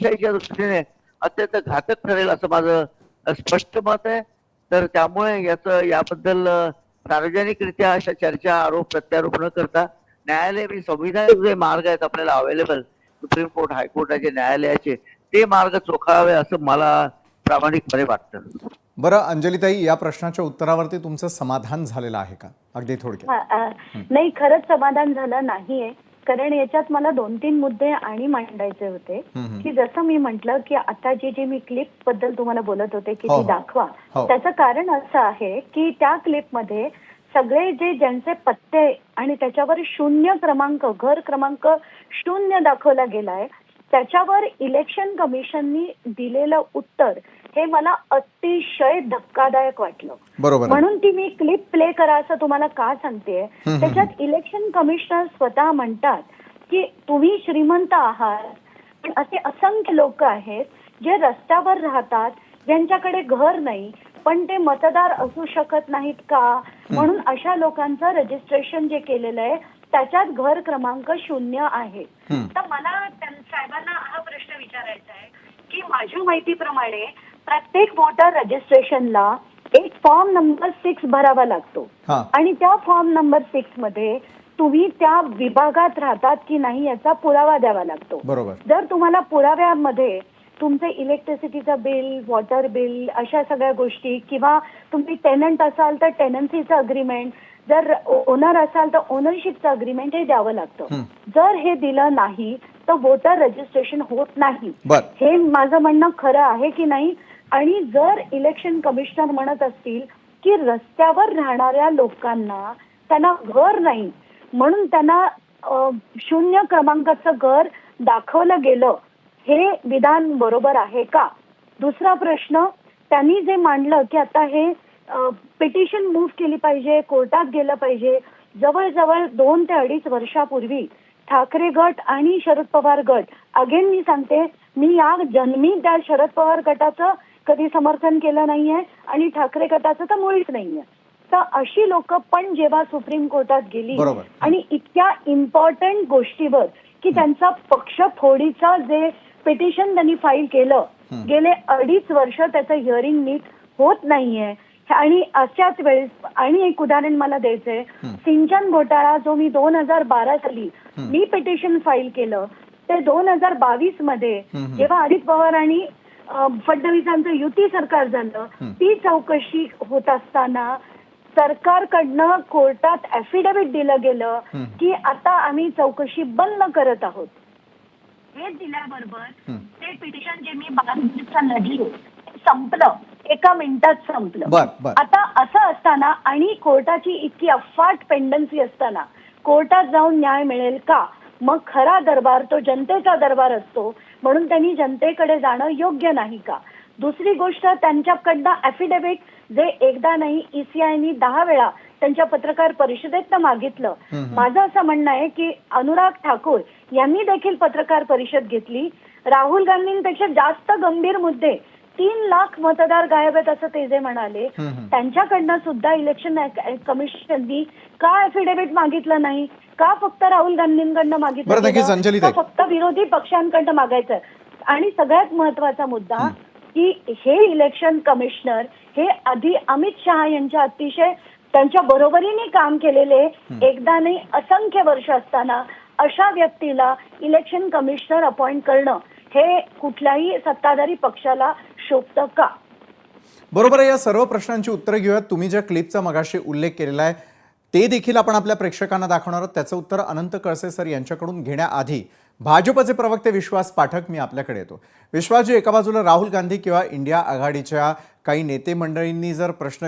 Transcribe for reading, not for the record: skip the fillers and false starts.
लोकशाहीच्या दृष्टीने अत्यंत घातक ठरेल असं माझं स्पष्ट मत आहे. तर त्यामुळे याबद्दल सार्वजनिकरित्या अशा चर्चा, आरोप प्रत्यारोप न करता न्यायालय संविधानिक जे मार्ग आहेत आपल्याला अवेलेबल, सुप्रीम कोर्ट, हायकोर्टाचे, न्यायालयाचे, ते मार्ग चोखावे असं मला प्रामाणिकपणे वाटतं. बरं अंजलीताई, या प्रश्नाच्या उत्तरावरती तुमचं समाधान झालेलं आहे का? अगदी थोडक्यात. नाही, खरंच समाधान झालं नाहीये. कारण याच्यात मला 2-3 मुद्दे आणि मांडायचे होते की जसं मी म्हटलं की आता जी मी क्लिप बद्दल तुम्हाला बोलत होते की ती दाखवा, त्याचं कारण असं आहे की त्या क्लिपमध्ये सगळे ज्यांचे पत्ते आणि त्याच्यावर 0 क्रमांक, घर क्रमांक 0 दाखवला गेलाय, त्याच्यावर इलेक्शन कमिशननी दिलेलं उत्तर हे मला अतिशय धक्कादायक वाटलं. म्हणून ती मी क्लिप प्ले करा असं तुम्हाला का सांगतेय. त्याच्यात इलेक्शन कमिशनर स्वतः म्हणतात की तुम्ही श्रीमंत आहात, पण असे असंख्य लोक आहेत जे रस्त्यावर राहतात, ज्यांच्याकडे घर नाही, पण ते मतदार असू शकत नाहीत का, म्हणून अशा लोकांचं रजिस्ट्रेशन जे केलेलं आहे त्याच्यात घर क्रमांक 0 आहे. तर मला साहेबांना हा प्रश्न विचारायचा आहे की माझ्या माहितीप्रमाणे प्रत्येक वोटर रजिस्ट्रेशनला एक फॉर्म नंबर 6 भरावा लागतो आणि त्या फॉर्म नंबर 6 मध्ये तुम्ही त्या विभागात राहतात की नाही याचा पुरावा द्यावा लागतो. जर तुम्हाला पुराव्यामध्ये तुमचे इलेक्ट्रिसिटीचं बिल, वॉटर बिल, अशा सगळ्या गोष्टी, किंवा तुम्ही टेनंट असाल तर टेनन्सीचं अग्रीमेंट, जर ओनर असाल तर ओनरशिपचं अग्रीमेंट हे द्यावं लागतं. जर हे दिलं नाही तर वोटर रजिस्ट्रेशन होत नाही. हे माझं म्हणणं खरं आहे की नाही. आणि जर इलेक्शन कमिशनर म्हणत असतील की रस्त्यावर राहणाऱ्या लोकांना त्यांना घर नाही म्हणून त्यांना 0 क्रमांकाचं घर दाखवलं गेलं, हे विधान बरोबर आहे का? दुसरा प्रश्न, त्यांनी जे मांडलं की आता हे पिटिशन मूव्ह केली पाहिजे, कोर्टात गेलं पाहिजे. जवळजवळ 2 ते 2.5 वर्षापूर्वी ठाकरे गट आणि शरद पवार गट, अगेन मी सांगते, मी या जन्मी त्या शरद पवार गटाचं कधी समर्थन केलं नाहीये आणि ठाकरे गटाचं तर मुळीच नाहीये. तर अशी लोक पण जेव्हा सुप्रीम कोर्टात गेली आणि इतक्या इम्पॉर्टंट गोष्टीवर की त्यांचा पक्ष फोडीचा जे पिटिशन त्यांनी फाईल केलं, गेले 2.5 वर्ष त्याचं हिअरिंग नीट होत नाहीये. आणि अशाच वेळेस आणि एक उदाहरण मला द्यायचंय, सिंचन घोटाळा जो मी 2012 साली मी पिटिशन फाईल केलं, ते 2022 मध्ये जेव्हा अजित पवार आणि फडणवीसांचं युती सरकार झालं, ती चौकशी होत असताना सरकारकडनं कोर्टात ऍफिडेव्हिट दिलं गेलं की आता आम्ही चौकशी बंद करत आहोत. हे दिल्याबरोबर ते पिटिशन जे मी 12 दिवसात लढले संपलं, 1 मिनिटात संपलं. आता असं असताना आणि कोर्टाची इतकी अफाट पेंडन्सी असताना कोर्टात जाऊन न्याय मिळेल का? मग खरा दरबार तो जनतेचा दरबार असतो, म्हणून त्यांनी जनतेकडे जाणं योग्य नाही का? दुसरी गोष्ट, त्यांच्याकडनं ऍफिडेव्हिट जे एकदा नाही ईसीआयनी 10 वेळा त्यांच्या पत्रकार परिषदेत मागितलं. माझं असं म्हणणं आहे की अनुराग ठाकूर यांनी देखील पत्रकार परिषद घेतली. राहुल गांधींपेक्षा जास्त गंभीर मुद्दे, 3 लाख मतदार गायब आहेत असं ते जे म्हणाले, त्यांच्याकडनं सुद्धा इलेक्शन कमिशननी का ऍफिडेव्हिट मागितलं नाही? का फक्त राहुल गांधींकडनं मागितलं, फक्त विरोधी पक्षांकडनं मागायचं? आणि सगळ्यात महत्वाचा मुद्दा की हे इलेक्शन कमिशनर हे आधी अमित शहा यांच्या अतिशय त्यांच्या बरोबरीने काम केलेले, एकदा नाही असंख्य वर्ष असताना अशा व्यक्तीला इलेक्शन कमिशनर अपॉइंट करणं हे कुठल्याही सत्ताधारी पक्षाला शोभतं का? बरोबर आहे. या सर्व प्रश्नांची उत्तरं घेऊयात. तुम्ही ज्या क्लिपचा मगाशी उल्लेख केलेला आहे ते देखील आपण आपल्या प्रेक्षकांना दाखवणार आहोत. त्याचं उत्तर अनंत कळसे सर यांच्याकडून घेण्याआधी भाजपचे प्रवक्ते विश्वास पाठक, मी आपल्याकडे येतो. विश्वासजी, एका बाजूला राहुल गांधी किंवा इंडिया आघाडीच्या काही नेते मंडळींनी जर प्रश्न